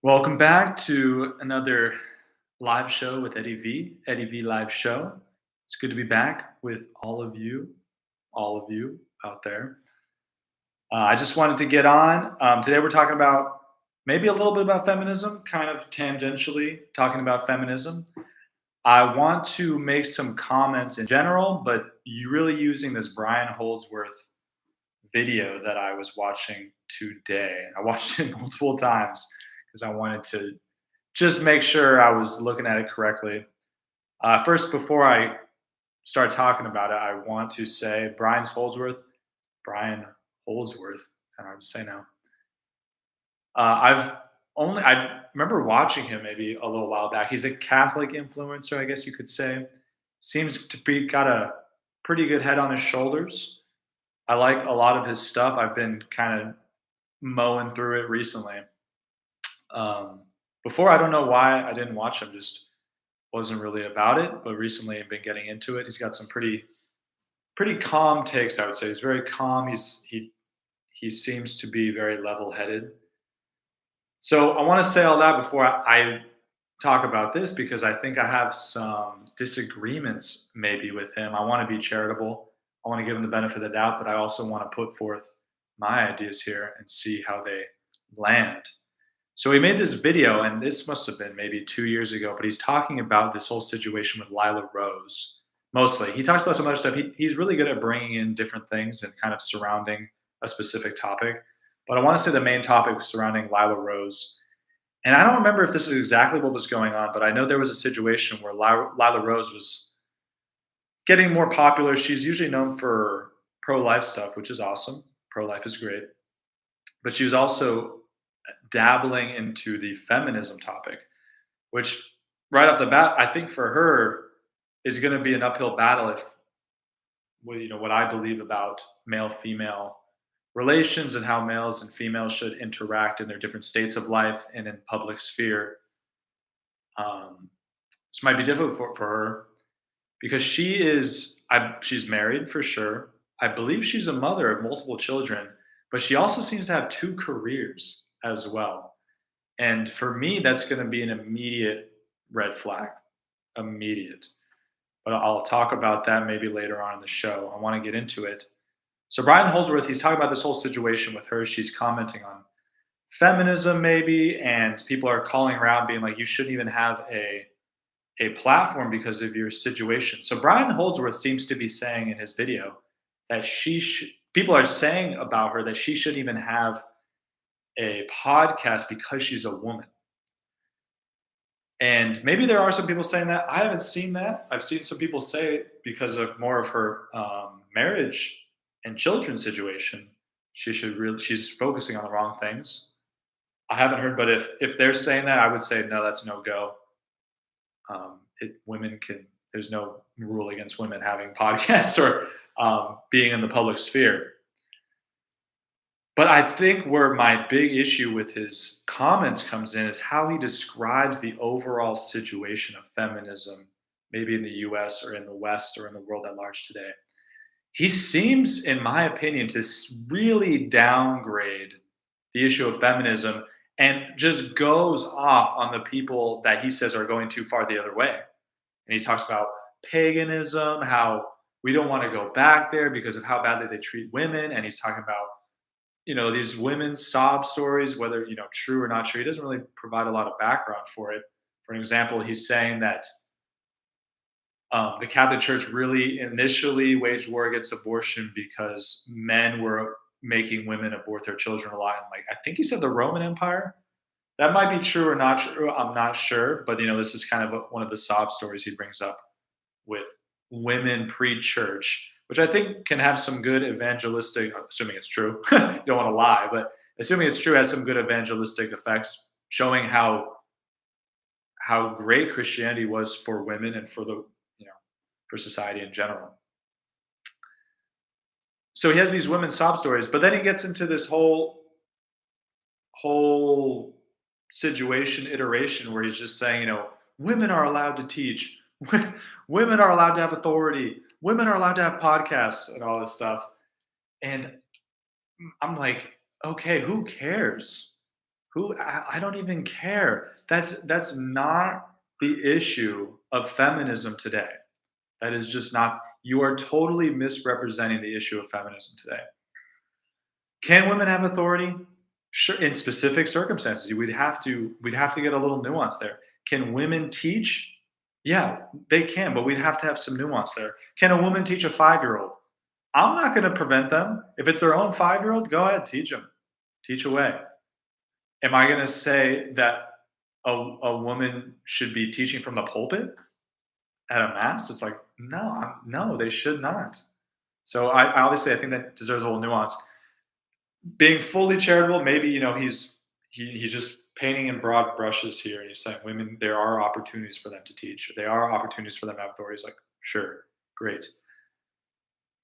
Welcome back to another live show with Eddie V Live Show. It's good to be back with all of you out there. I just wanted to get on. Today we're talking about maybe a little bit about feminism, kind of tangentially talking about feminism. I want to make some comments in general, but you really using this Brian Holdsworth video that I was watching today. I watched it multiple times because I wanted to just make sure I was looking at it correctly. First, before I start talking about it, I want to say Brian Holdsworth, kind of hard to say now. I remember watching him maybe a little while back. He's a Catholic influencer, I guess you could say. Seems to be got a pretty good head on his shoulders. I like a lot of his stuff. I've been kind of mowing through it recently. Um, Before, I don't know why I didn't watch him. Just wasn't really about it. But recently, I've been getting into it. He's got some pretty calm takes. I would say he's very calm. He seems to be very level headed. So I want to say all that before I talk about this because I think I have some disagreements maybe with him. I want to be charitable. I want to give him the benefit of the doubt, but I also want to put forth my ideas here and see how they land. So he made this video, and this must have been maybe 2 years ago, but he's talking about this whole situation with Lila Rose. Mostly, he talks about some other stuff. He's really good at bringing in different things and kind of surrounding a specific topic. But I want to say the main topic was surrounding Lila Rose. And I don't remember if this is exactly what was going on, but I know there was a situation where Lila Rose was getting more popular. She's usually known for pro life stuff, which is awesome. Pro life is great. But she was also dabbling into the feminism topic, which right off the bat, I think for her is going to be an uphill battle if what I believe about male female relations and how males and females should interact in their different states of life and in public sphere. Um, this might be difficult for her because she's married for sure. I believe she's a mother of multiple children, but she also seems to have two careers as well. And for me, that's going to be an immediate red flag. Immediate. But I'll talk about that maybe later on in the show. I want to get into it. So Brian Holdsworth, he's talking about this whole situation with her. She's commenting on feminism maybe, and people are calling around being like, you shouldn't even have a platform because of your situation. So Brian Holdsworth seems to be saying in his video that people are saying about her that she shouldn't even have a podcast because she's a woman. And maybe there are some people saying that. I haven't seen that. I've seen some people say it because of more of her marriage and children situation. She's focusing on the wrong things. I haven't heard, but if they're saying that, I would say no, that's no go. There's no rule against women having podcasts or being in the public sphere. But I think where my big issue with his comments comes in is how he describes the overall situation of feminism, maybe in the US or in the West or in the world at large today. He seems, in my opinion, to really downgrade the issue of feminism and just goes off on the people that he says are going too far the other way. And he talks about paganism, how we don't want to go back there because of how badly they treat women. And he's talking about these women's sob stories, whether, true or not true. He doesn't really provide a lot of background for it. For example, he's saying that the Catholic Church really initially waged war against abortion because men were making women abort their children alive. Like, I think he said the Roman Empire. That might be true or not true. I'm not sure. But, this is kind of one of the sob stories he brings up with women pre-church, which I think can have some good evangelistic, assuming it's true, you don't want to lie, but assuming it's true, has some good evangelistic effects, showing how great Christianity was for women and for for society in general. So he has these women's sob stories, but then he gets into this whole situation iteration where he's just saying, women are allowed to teach, women are allowed to have authority, women are allowed to have podcasts and all this stuff. And I'm like, okay, who cares? I don't even care. That's not the issue of feminism today. That is just not. You are totally misrepresenting the issue of feminism today. Can women have authority? Sure, in specific circumstances, we'd have to get a little nuance there. Can women teach? Yeah, they can, but we'd have to have some nuance there. Can a woman teach a 5-year-old? I'm not going to prevent them. If it's their own 5-year-old, go ahead, teach them. Teach away. Am I going to say that a woman should be teaching from the pulpit at a mass? It's like, no, no, they should not. So I obviously I think that deserves a little nuance. Being fully charitable, maybe he's just painting in broad brushes here, and he's saying women, there are opportunities for them to teach. There are opportunities for them to have authorities. Like, sure, great,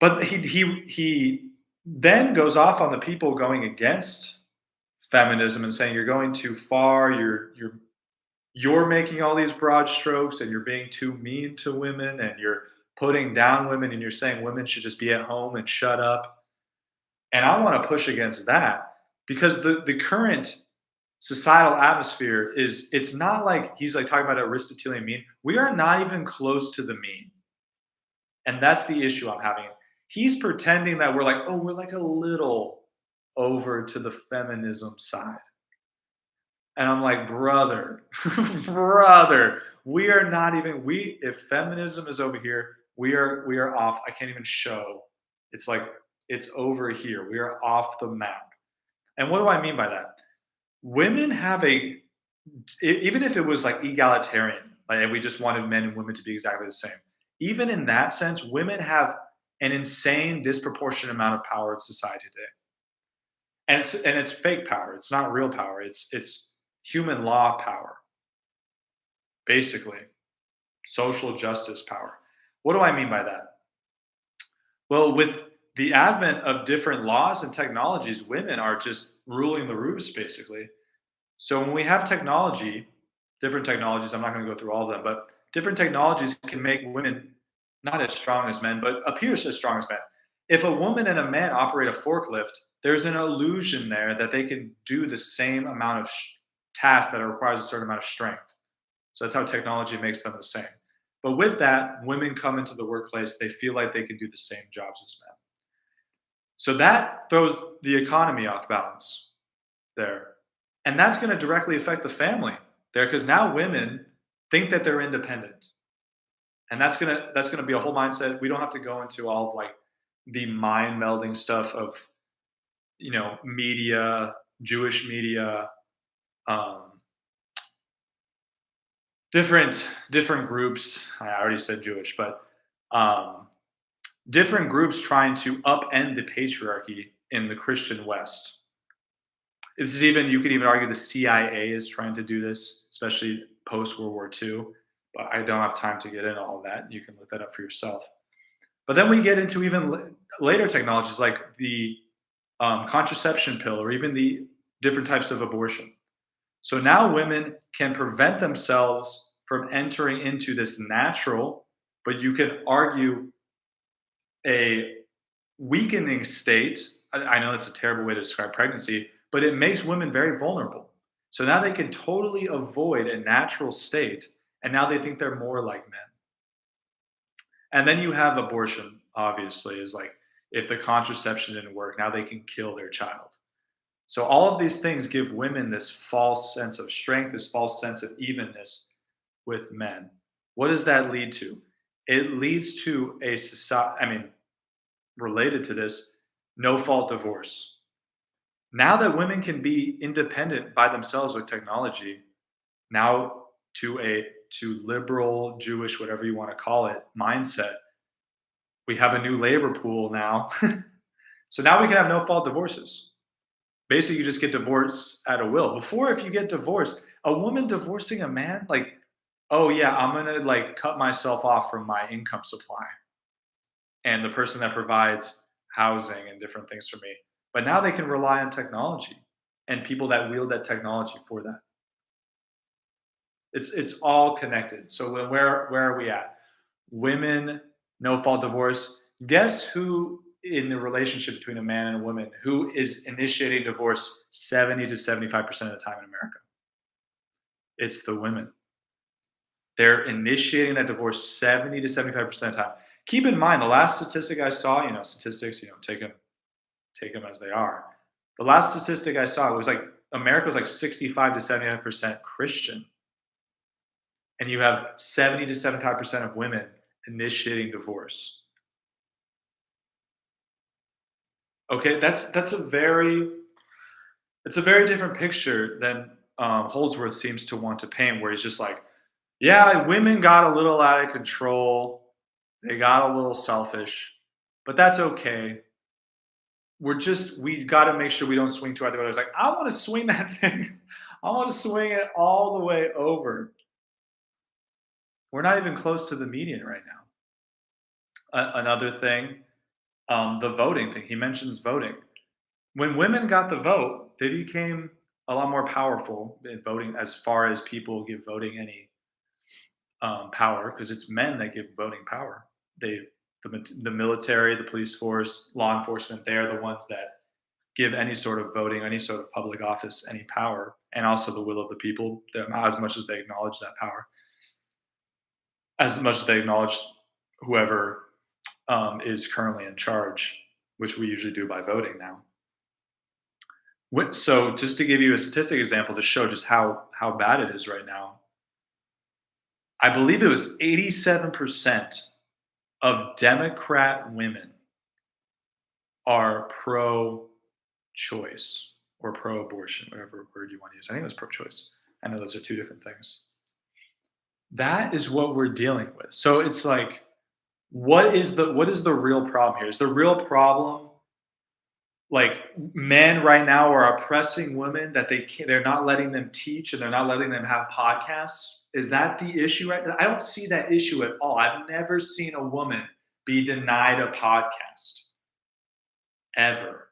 but he then goes off on the people going against feminism and saying you're going too far. You're making all these broad strokes, and you're being too mean to women, and you're putting down women, and you're saying women should just be at home and shut up. And I want to push against that because the current societal atmosphere is, it's not like he's like talking about Aristotelian mean. We are not even close to the mean. And that's the issue I'm having. He's pretending that we're like, oh, we're like a little over to the feminism side. And I'm like, brother, brother, we are not even, if feminism is over here, we are off. I can't even show. It's like it's over here. We are off the map. And what do I mean by that? Women have even if it was like egalitarian, like and we just wanted men and women to be exactly the same. Even in that sense, women have an insane disproportionate amount of power in society today. And it's fake power. It's not real power. It's human law power, basically. Social justice power. What do I mean by that? Well, with the advent of different laws and technologies, women are just ruling the roost, basically. So when we have technology, different technologies, I'm not going to go through all of them, but different technologies can make women not as strong as men, but appears as strong as men. If a woman and a man operate a forklift, there's an illusion there that they can do the same amount of task that requires a certain amount of strength. So that's how technology makes them the same. But with that, women come into the workplace, they feel like they can do the same jobs as men. So that throws the economy off balance there. And that's going to directly affect the family there because now women think that they're independent. And that's gonna be a whole mindset. We don't have to go into all of like the mind melding stuff of media, Jewish media, um, different groups. I already said Jewish, but um, different groups trying to upend the patriarchy in the Christian West. You could even argue the CIA is trying to do this, especially post World War II. But I don't have time to get into all that. You can look that up for yourself. But then we get into even later technologies like the contraception pill or even the different types of abortion. So now women can prevent themselves from entering into this natural, but you can argue a weakening state. I know that's a terrible way to describe pregnancy, but it makes women very vulnerable. So now they can totally avoid a natural state, and now they think they're more like men. And then you have abortion, obviously, is like if the contraception didn't work, now they can kill their child. So all of these things give women this false sense of strength, this false sense of evenness with men. What does that lead to? It leads to a society, related to this, no fault divorce. Now that women can be independent by themselves with technology, now to liberal, Jewish, whatever you want to call it, mindset, we have a new labor pool now. So now we can have no fault divorces. Basically, you just get divorced at a will. Before, if you get divorced, a woman divorcing a man, like, oh yeah, I'm gonna like cut myself off from my income supply and the person that provides housing and different things for me. But now they can rely on technology and people that wield that technology for that. It's all connected. So where are we at? Women, no fault divorce. Guess who in the relationship between a man and a woman, who is initiating divorce 70 to 75% of the time in America? It's the women. They're initiating that divorce 70 to 75% of the time. Keep in mind, the last statistic I saw, statistics, take them as they are. The last statistic I saw was like America was like 65 to 75% Christian, and you have 70 to 75% of women initiating divorce. Okay, that's a very it's a very different picture than Holdsworth seems to want to paint, where he's just like, yeah, women got a little out of control, they got a little selfish, but that's okay. We got to make sure we don't swing too hard. It's like, I want to swing that thing. I want to swing it all the way over. We're not even close to the median right now. Another thing, the voting thing. He mentions voting. When women got the vote, they became a lot more powerful in voting, as far as people give voting any power, because it's men that give voting power. The military, the police force, law enforcement, they are the ones that give any sort of voting, any sort of public office, any power, and also the will of the people, as much as they acknowledge that power, as much as they acknowledge whoever is currently in charge, which we usually do by voting now. So, just to give you a statistic example to show just how bad it is right now, I believe it was 87% of Democrat women are pro-choice or pro-abortion, whatever word you want to use. I think it was pro-choice. I know those are two different things. That is what we're dealing with. So it's like, what is the real problem here? Is the real problem like men right now are oppressing women, that they're not letting them teach and they're not letting them have podcasts? Is that the issue right now? I don't see that issue at all. I've never seen a woman be denied a podcast ever.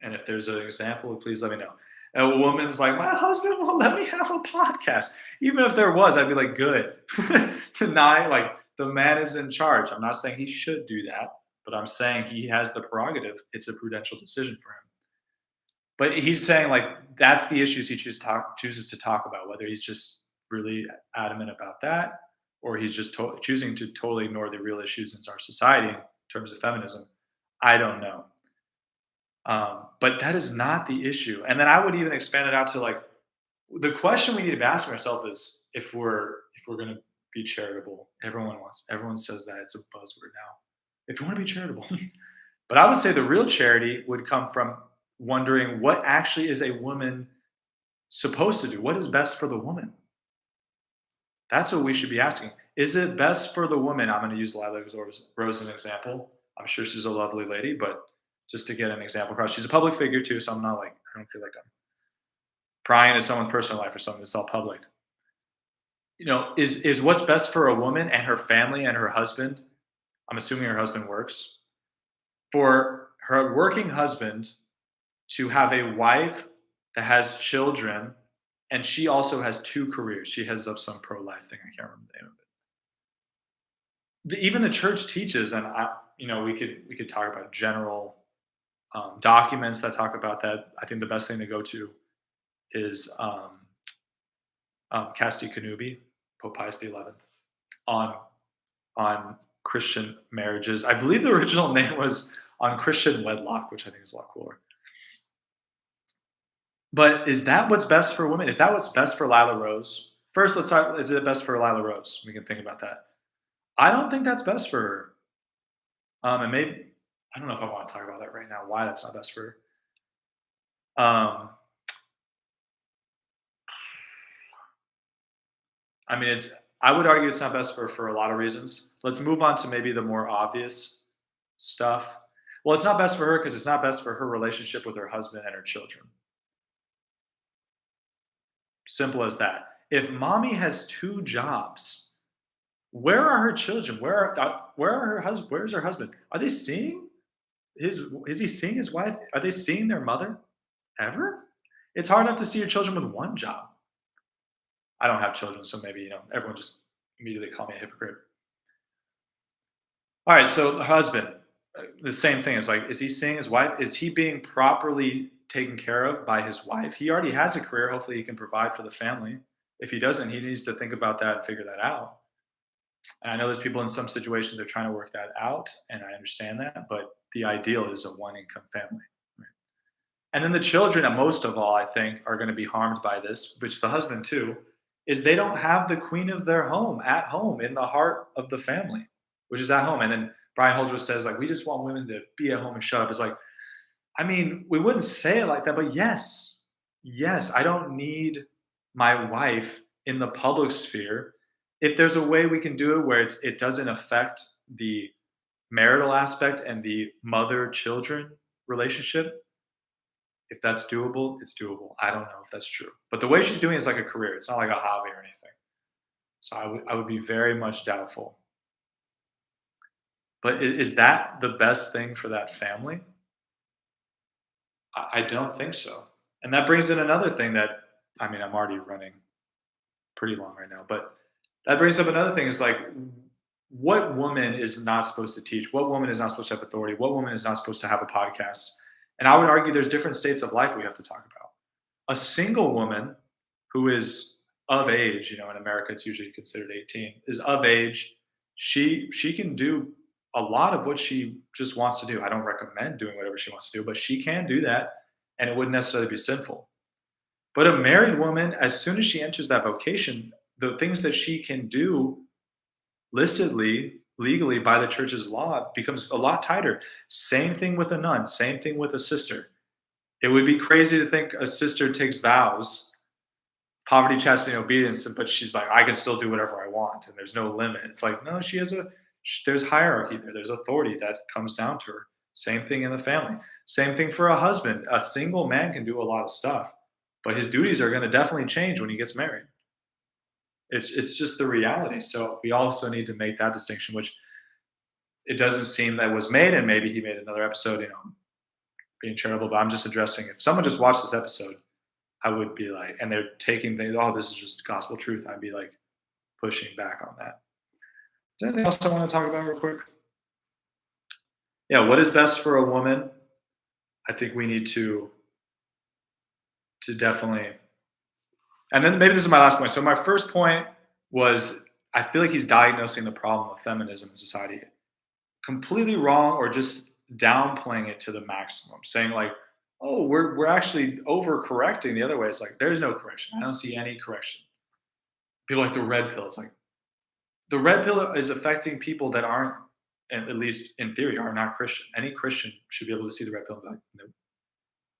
And if there's an example, please let me know. A woman's like, my husband won't let me have a podcast. Even if there was, I'd be like, good. Deny, like, the man is in charge. I'm not saying he should do that, but I'm saying he has the prerogative. It's a prudential decision for him. But he's saying, like, that's the issues he chooses to talk about, whether he's just really adamant about that, or he's just choosing to totally ignore the real issues in our society in terms of feminism. I don't know. But that is not the issue. And then I would even expand it out to, like, the question we need to be asking ourselves is, if we're going to be charitable. Everyone says that, it's a buzzword now. If you want to be charitable. But I would say the real charity would come from wondering, what actually is a woman supposed to do? What is best for the woman? That's what we should be asking. Is it best for the woman? I'm going to use Lila Rose as an example. I'm sure she's a lovely lady, but just to get an example across, she's a public figure too, so I don't feel like I'm prying into someone's personal life or something. It's all public. Is what's best for a woman and her family and her husband, I'm assuming her husband works, for her working husband to have a wife that has children, and she also has two careers. She heads up some pro-life thing. I can't remember the name of it. Even the church teaches, and we could talk about general documents that talk about that. I think the best thing to go to is Casti Connubii, Pope Pius XI, on Christian marriages. I believe the original name was on Christian wedlock, which I think is a lot cooler. But is that what's best for women? Is that what's best for Lila Rose? First, let's talk, is it best for Lila Rose? We can think about that. I don't think that's best for her. And maybe, I don't know if I want to talk about that right now, why that's not best for her. I would argue it's not best for a lot of reasons. Let's move on to maybe the more obvious stuff. Well, it's not best for her because it's not best for her relationship with her husband and her children. Simple as that. If mommy has two jobs, where are her children? Where's her husband? Are they seeing is he seeing his wife? Are they seeing their mother ever? It's hard enough to see your children with one job. I don't have children, so maybe, everyone just immediately call me a hypocrite. All right, so the husband, The same thing is like, is he seeing his wife? Is he being properly taken care of by his wife? He already has a career. Hopefully, he can provide for the family. If he doesn't, he needs to think about that and figure that out. And I know there's people in some situations they're trying to work that out, and I understand that. But the ideal is a one income family. Right? And then the children, and most of all, I think, are going to be harmed by this, which the husband too, is they don't have the queen of their home at home in the heart of the family, which is at home. And then Brian Holdsworth says, like, we just want women to be at home and shut up. It's like, I mean, we wouldn't say it like that, but yes, yes, I don't need my wife in the public sphere. If there's a way we can do it where it doesn't affect the marital aspect and the mother children relationship, if that's doable, it's doable. I don't know if that's true. But the way she's doing it is like a career. It's not like a hobby or anything. So I would be very much doubtful. But is that the best thing for that family? I don't think so. And that brings in another thing that, I mean, I'm already running pretty long right now, but that brings up another thing is like, what woman is not supposed to teach? What woman is not supposed to have authority? What woman is not supposed to have a podcast? And I would argue there's different states of life we have to talk about. A single woman who is of age, in America it's usually considered 18, is of age. She can do a lot of what she just wants to do. I don't recommend doing whatever she wants to do, but she can do that, and it wouldn't necessarily be sinful. But a married woman, as soon as she enters that vocation, the things that she can do licitly, legally by the church's law becomes a lot tighter. Same thing with a nun, same thing with a sister. It would be crazy to think a sister takes vows, poverty, chastity, and obedience, but she's like, I can still do whatever I want, and there's no limit. It's like, no, there's hierarchy there. There's authority that comes down to her. Same thing in the family. Same thing for a husband. A single man can do a lot of stuff, but his duties are going to definitely change when he gets married. It's just the reality. So we also need to make that distinction, which it doesn't seem that was made, and maybe he made another episode, being charitable. But I'm just addressing, if someone just watched this episode, I would be like, and they're taking things, oh, this is just gospel truth. I'd be like pushing back on that. Is there anything else I want to talk about real quick? Yeah, what is best for a woman? I think we need to definitely, and then maybe this is my last point. So my first point was, I feel like he's diagnosing the problem of feminism in society completely wrong, or just downplaying it to the maximum, saying like, oh, we're actually overcorrecting the other way. It's like, there's no correction. I don't see any correction. People like the red pill. It's like, the red pill is affecting people that aren't, at least in theory, are not Christian. Any Christian should be able to see the red pill and be like, no,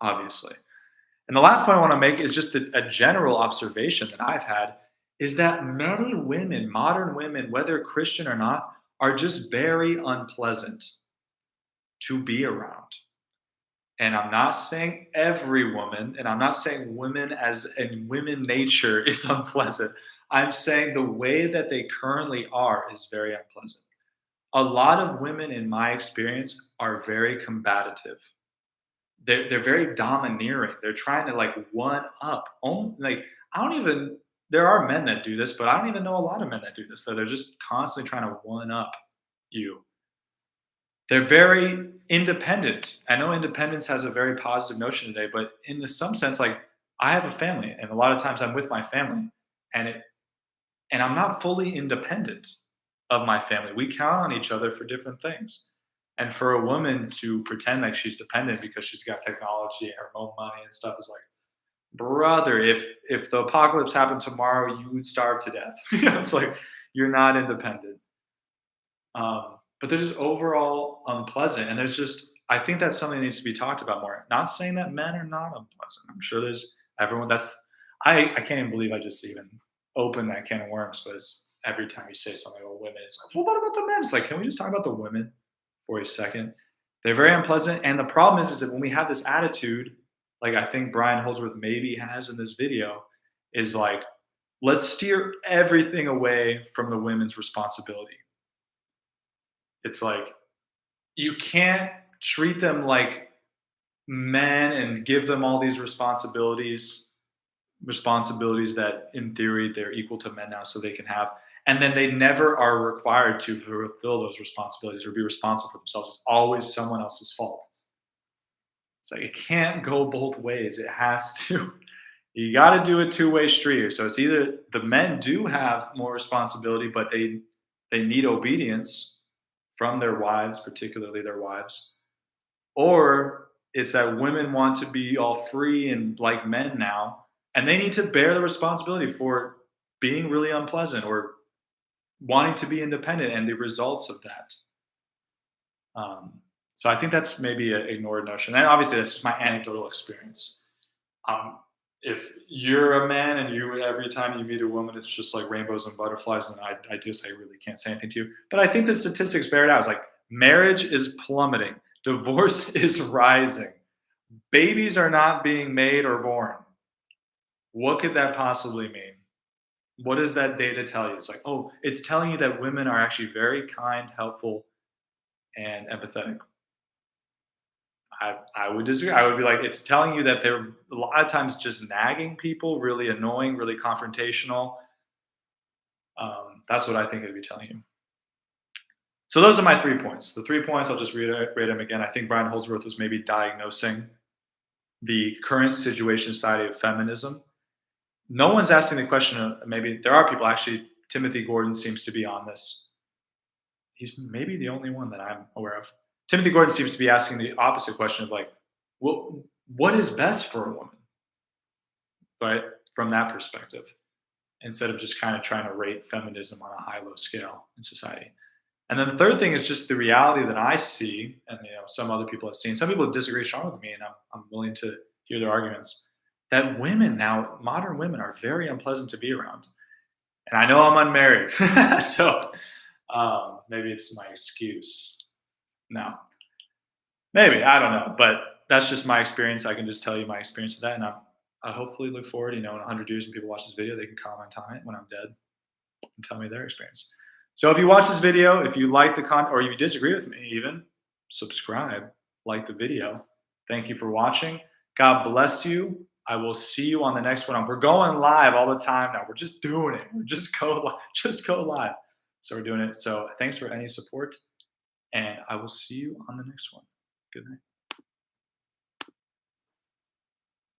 obviously. And the last point I want to make is just a general observation that I've had is that many women, modern women, whether Christian or not, are just very unpleasant to be around. And I'm not saying every woman, and I'm not saying women as in women nature is unpleasant. I'm saying the way that they currently are is very unpleasant. A lot of women, in my experience, are very combative. They're very domineering. They're trying to like one up. Like, I don't even. There are men that do this, but I don't even know a lot of men that do this. So they're just constantly trying to one up you. They're very independent. I know independence has a very positive notion today, but in some sense, like, I have a family, and a lot of times I'm with my family, and I'm not fully independent of my family. We count on each other for different things. And for a woman to pretend like she's dependent because she's got technology and her own money and stuff is like, brother, if the apocalypse happened tomorrow, you would starve to death. It's like, you're not independent. But they're just overall unpleasant. And I think that's something that needs to be talked about more. Not saying that men are not unpleasant. I'm sure there's everyone I can't even believe I just even opened that can of worms, but it's every time you say something about women, it's like, well, what about the men? It's like, can we just talk about the women for a second? They're very unpleasant. And the problem is that when we have this attitude, like I think Brian Holdsworth maybe has in this video, is like, let's steer everything away from the women's responsibility. It's like, you can't treat them like men and give them all these responsibilities that in theory they're equal to men now, so they can have. And then they never are required to fulfill those responsibilities or be responsible for themselves. It's always someone else's fault. So it can't go both ways. It has to. You got to do a two-way street. So it's either the men do have more responsibility, but they need obedience from their wives, particularly their wives, or it's that women want to be all free and like men now, and they need to bear the responsibility for being really unpleasant or wanting to be independent and the results of that. Um, so I think that's maybe an ignored notion. And obviously, that's just my anecdotal experience. Um, if you're a man and you every time you meet a woman, it's just like rainbows and butterflies, then I just I really can't say anything to you. But I think the statistics bear it out. It's like marriage is plummeting, divorce is rising, babies are not being made or born. What could that possibly mean? What does that data tell you? It's like, oh, it's telling you that women are actually very kind, helpful, and empathetic. I would disagree. I would be like, it's telling you that they're a lot of times just nagging people, really annoying, really confrontational. That's what I think it'd be telling you. So those are my 3 points. The 3 points, I'll just reiterate them again. I think Brian Holdsworth was maybe diagnosing the current situation society of feminism. No one's asking the question. Maybe there are people. Actually, Timothy Gordon seems to be on this. He's maybe the only one that I'm aware of. Timothy Gordon seems to be asking the opposite question of like, what is best for a woman, right? From that perspective, instead of just kind of trying to rate feminism on a high-low scale in society. And then the third thing is just the reality that I see, and some other people have seen. Some people disagree strongly with me, and I'm willing to hear their arguments. That women now, modern women, are very unpleasant to be around. And I know I'm unmarried, so maybe it's my excuse. No, maybe I don't know, but that's just my experience. I can just tell you my experience of that, and I hopefully look forward. In 100 years, when people watch this video, they can comment on it when I'm dead and tell me their experience. So if you watch this video, if you like the content, or you disagree with me, even subscribe, like the video. Thank you for watching. God bless you. I will see you on the next one. We're going live all the time now. We're just doing it. We're just go live. So we're doing it. So thanks for any support, and I will see you on the next one. Good night.